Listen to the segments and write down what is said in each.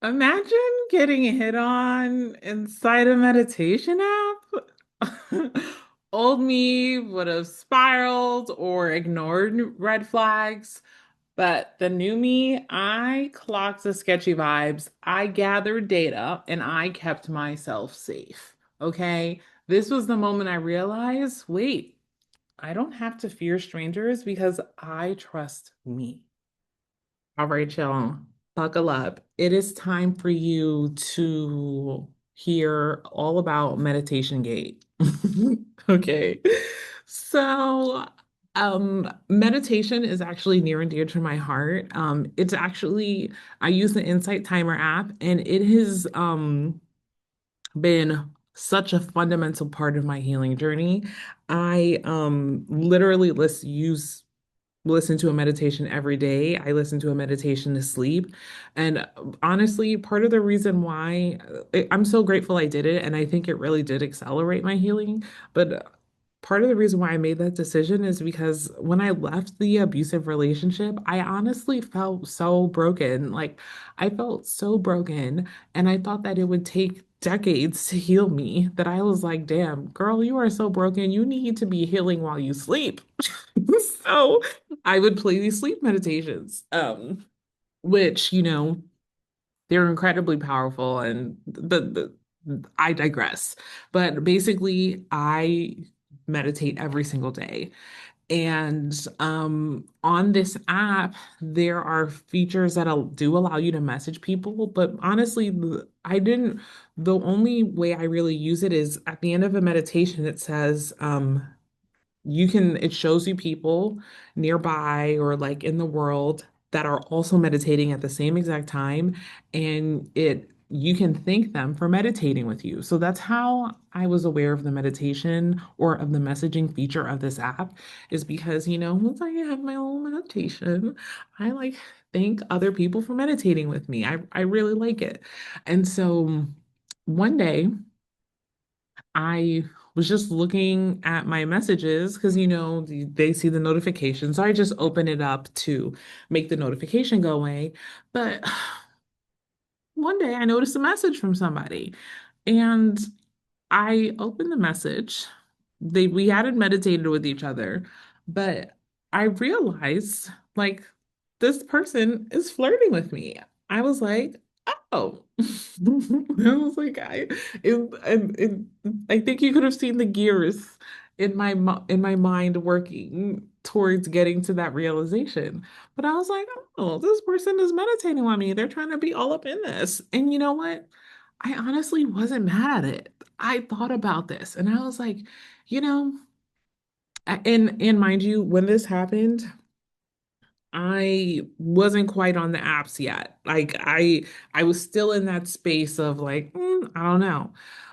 Imagine getting hit on inside a meditation app. Old me would have spiraled or ignored red flags, but the new me, I clocked the sketchy vibes. I gathered data and I kept myself safe. Okay. This was the moment I realized, wait, I don't have to fear strangers because I trust me. All right, y'all, buckle up. It is time for you to hear all about Meditation Gate. Okay. So, meditation is actually near and dear to my heart. It's actually, I use the Insight Timer app, and it has been such a fundamental part of my healing journey. I literally listen to a meditation every day. I listen to a meditation to sleep. And honestly, part of the reason why I'm so grateful I did it, and I think it really did accelerate my healing. But part of the reason why I made that decision is because when I left the abusive relationship, I honestly felt so broken. Like, I felt so broken. And I thought that it would take decades to heal me, that I was like, damn, girl, you are so broken. You need to be healing while you sleep. So I would play these sleep meditations, which, they're incredibly powerful. And I digress. But basically, I meditate every single day. And on this app, there are features that do allow you to message people. But honestly, the only way I really use it is at the end of a meditation, it says, it shows you people nearby or like in the world that are also meditating at the same exact time, and you can thank them for meditating with you. So that's how I was aware of the meditation or of the messaging feature of this app, is because, once I have my own meditation, I like thank other people for meditating with me. I really like it. And so one day, I was just looking at my messages because, they see the notification. So I just open it up to make the notification go away. But one day I noticed a message from somebody, and I opened the message. We hadn't meditated with each other, but I realized, like, this person is flirting with me. I was like, oh. I was like, I think you could have seen the gears in my mind working towards getting to that realization. But I was like, oh, this person is meditating on me. They're trying to be all up in this. And you know what? I honestly wasn't mad at it. I thought about this and I was like, you know, and mind you, when this happened, I wasn't quite on the apps yet. Like I was still in that space of like, I don't know.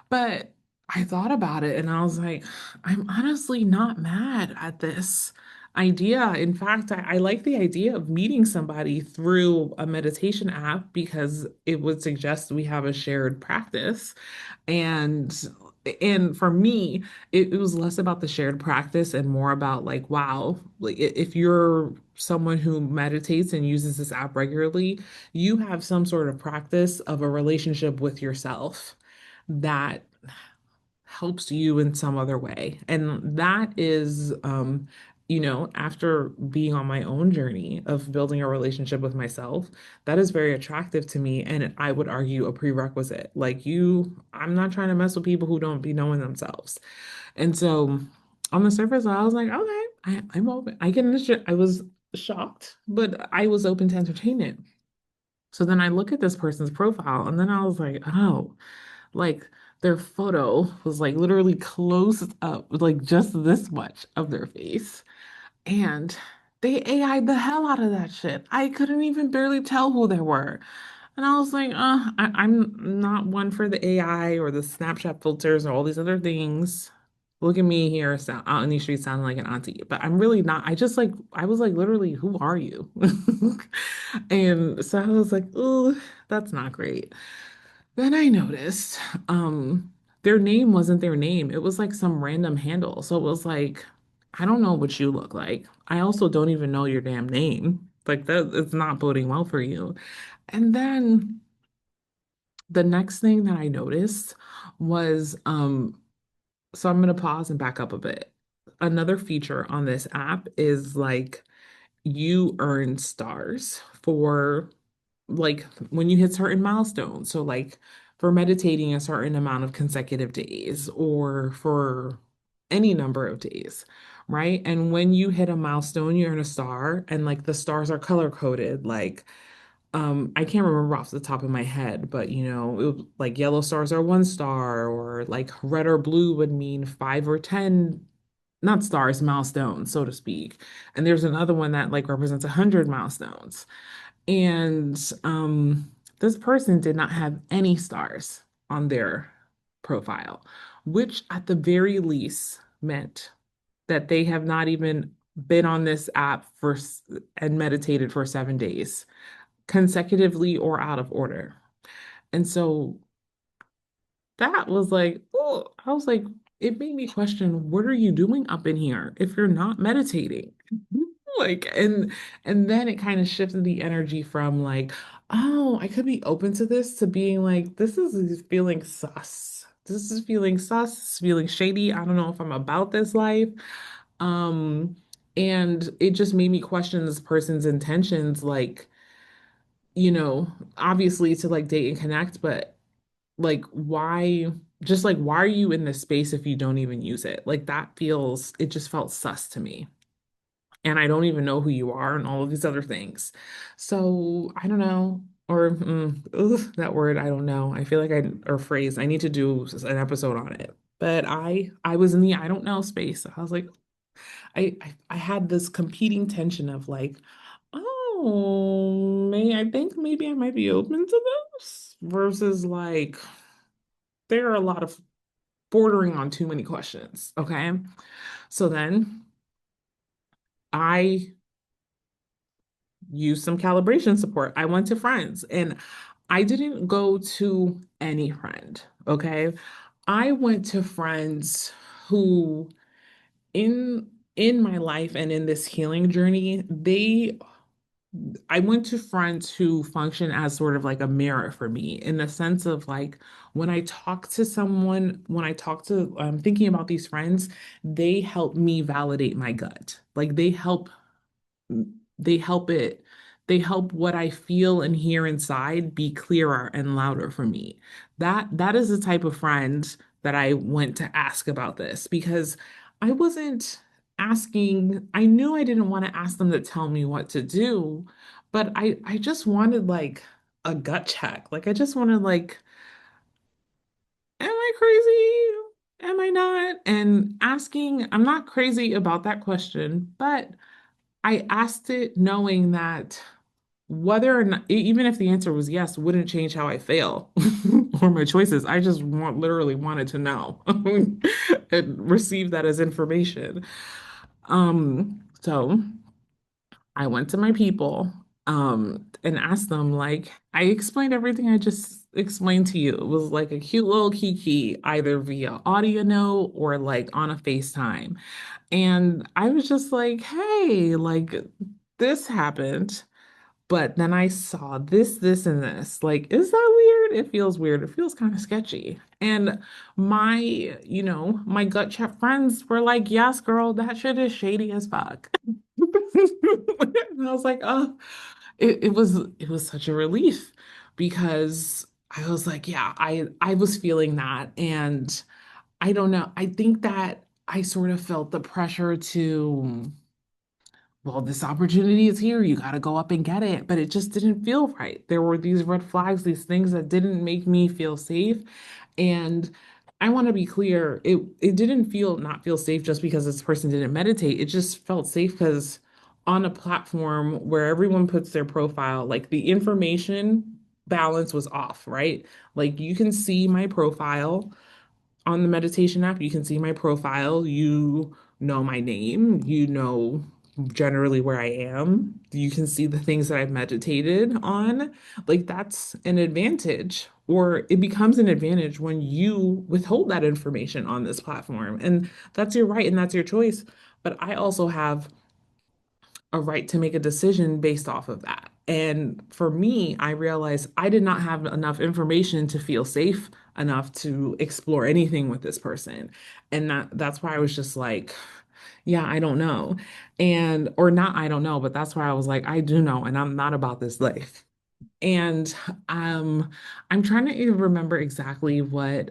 But I thought about it and I was like, I'm honestly not mad at this idea. In fact, I like the idea of meeting somebody through a meditation app because it would suggest we have a shared practice. And and for me, it was less about the shared practice and more about like, wow, like if you're someone who meditates and uses this app regularly, you have some sort of practice of a relationship with yourself that helps you in some other way. And that is, after being on my own journey of building a relationship with myself, that is very attractive to me. And I would argue a prerequisite. Like I'm not trying to mess with people who don't be knowing themselves. And so on the surface, I was like, okay, I'm open. I was shocked, but I was open to entertainment. So then I look at this person's profile and then I was like, oh, like their photo was like literally close up, like just this much of their face. And they AI'd the hell out of that shit. I couldn't even barely tell who they were. And I was like, I'm not one for the AI or the Snapchat filters or all these other things. Look at me here out in these streets sounding like an auntie, but I'm really not. I was like, literally, who are you? And so I was like, oh, that's not great. Then I noticed their name wasn't their name. It was like some random handle. So it was like, I don't know what you look like. I also don't even know your damn name. Like that it's not boding well for you. And then The next thing that I noticed was so I'm gonna pause and back up a bit. Another feature on this app is like you earn stars for like when you hit certain milestones. So like for meditating a certain amount of consecutive days or for any number of days, right? And when you hit a milestone, you earn a star and like the stars are color coded. Like I can't remember off the top of my head, but like yellow stars are 1 star, or like red or blue would mean 5 or 10, not stars, milestones, so to speak. And there's another one that like represents 100 milestones. And this person did not have any stars on their profile, which at the very least meant that they have not even been on this app and meditated for 7 days consecutively or out of order. And so that was like, oh, I was like, it made me question, what are you doing up in here if you're not meditating? Like, and then it kind of shifted the energy from like, oh, I could be open to this to being like, this is feeling sus. This is feeling sus, feeling shady. I don't know if I'm about this life. Um, and it just made me question this person's intentions, like, obviously to like date and connect, but like why are you in this space if you don't even use it? Like it just felt sus to me. And I don't even know who you are and all of these other things. So I don't know. Or that word, I don't know. I feel like or phrase, I need to do an episode on it. But I was in the I don't know space. I was like, I had this competing tension of like, oh, I think maybe I might be open to this versus like there are a lot of bordering on too many questions. Okay. So then I used some calibration support. I went to friends and I didn't go to any friend. Okay. I went to friends who in my life and in this healing journey, I went to friends who function as sort of like a mirror for me in the sense of like when I talk to someone, when I talk to, I'm thinking about these friends, they help me validate my gut. Like they help it, they help what I feel and hear inside be clearer and louder for me. That is the type of friend that I went to ask about this because I wasn't asking, I knew I didn't want to ask them to tell me what to do, but I just wanted like a gut check. Like I just wanted like, am I crazy? Am I not? And asking, I'm not crazy about that question, but I asked it knowing that whether or not, even if the answer was yes, wouldn't change how I feel or my choices. I just literally wanted to know and receive that as information. So I went to my people, and asked them, like, I explained everything I just explained to you. It was like a cute little kiki, either via audio note or like on a FaceTime. And I was just like, hey, like this happened. But then I saw this, and this. Like, is that weird? It feels weird. It feels kind of sketchy. And my gut check friends were like, yes, girl, that shit is shady as fuck. And I was like, oh, it was such a relief because I was like, yeah, I was feeling that. And I don't know. I think that I sort of felt the pressure to, well, this opportunity is here. You got to go up and get it. But it just didn't feel right. There were these red flags, these things that didn't make me feel safe. And I want to be clear, it didn't not feel safe just because this person didn't meditate. It just felt safe because on a platform where everyone puts their profile, like the information balance was off, right? Like you can see my profile on the meditation app, you can see my profile. You know my name. You know generally where I am. You can see the things that I've meditated on. Like that's an advantage, or it becomes an advantage when you withhold that information on this platform. And that's your right and that's your choice. But I also have a right to make a decision based off of that. And for me, I realized I did not have enough information to feel safe enough to explore anything with this person. And that's why I was just like, yeah, I don't know. And or not I don't know, but that's why I was like, I do know, and I'm not about this life. And um, I'm trying to even remember exactly what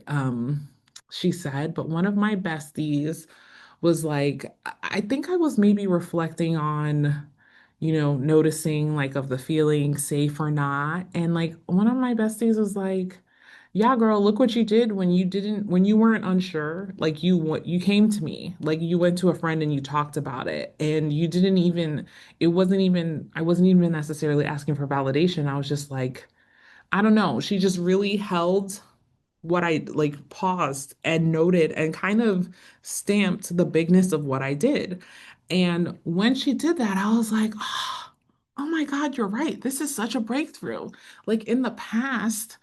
she said, but one of my besties was like, I think I was maybe reflecting on, noticing like of the feeling safe or not. And like one of my besties was like, yeah, girl, look what you did when you weren't unsure. Like you came to me, like you went to a friend and you talked about it, and you didn't even, I wasn't even necessarily asking for validation. I was just like, I don't know. She just really held what I like paused and noted and kind of stamped the bigness of what I did. And when she did that, I was like, oh my God, you're right. This is such a breakthrough. Like in the past,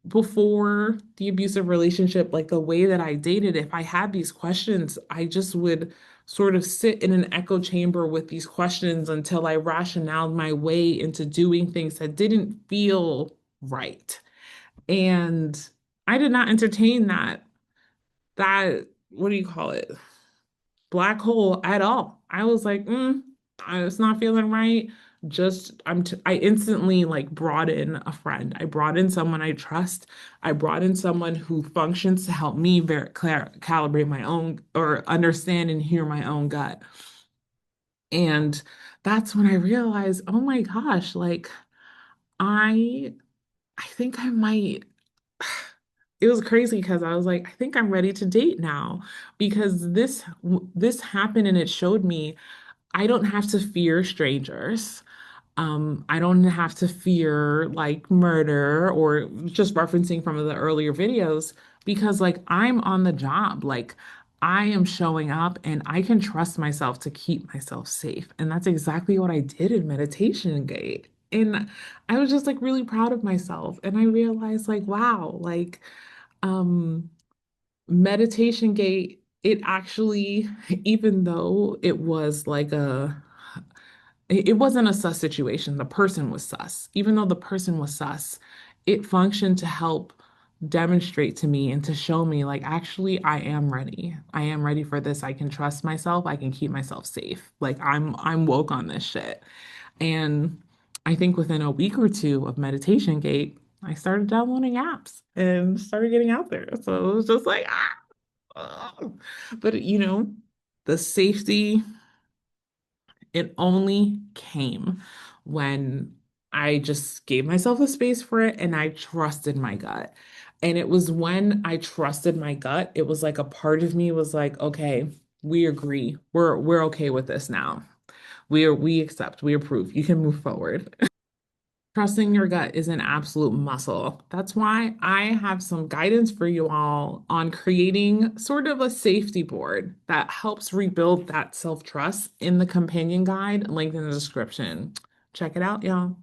before the abusive relationship, like the way that I dated, if I had these questions, I just would sort of sit in an echo chamber with these questions until I rationalized my way into doing things that didn't feel right. And I did not entertain that what do you call it? Black hole at all. I was like, it's not feeling right. I instantly like brought in a friend. I brought in someone I trust. I brought in someone who functions to help me calibrate my own or understand and hear my own gut. And that's when I realized, oh my gosh, like I I think I might it was crazy because I was like, I think I'm ready to date now because this happened and it showed me I don't have to fear strangers. I don't have to fear like murder or just referencing from the earlier videos because like I'm on the job. Like I am showing up and I can trust myself to keep myself safe. And that's exactly what I did in Meditation Gate. And I was just like really proud of myself. And I realized like, wow, like um Meditation Gate, it actually, even though it was like it wasn't a sus situation. The person was sus. Even though the person was sus, it functioned to help demonstrate to me and to show me, like, actually, I am ready. I am ready for this. I can trust myself. I can keep myself safe. Like, I'm woke on this shit. And I think within a week or two of Meditation Gate, I started downloading apps and started getting out there. So it was just like, but the safety it only came when I just gave myself a space for it and I trusted my gut. And it was when I trusted my gut, it was like a part of me was like, okay, we agree. We're okay with this now. We accept, we approve. You can move forward. Trusting your gut is an absolute muscle. That's why I have some guidance for you all on creating sort of a safety board that helps rebuild that self-trust in the companion guide linked in the description. Check it out, y'all.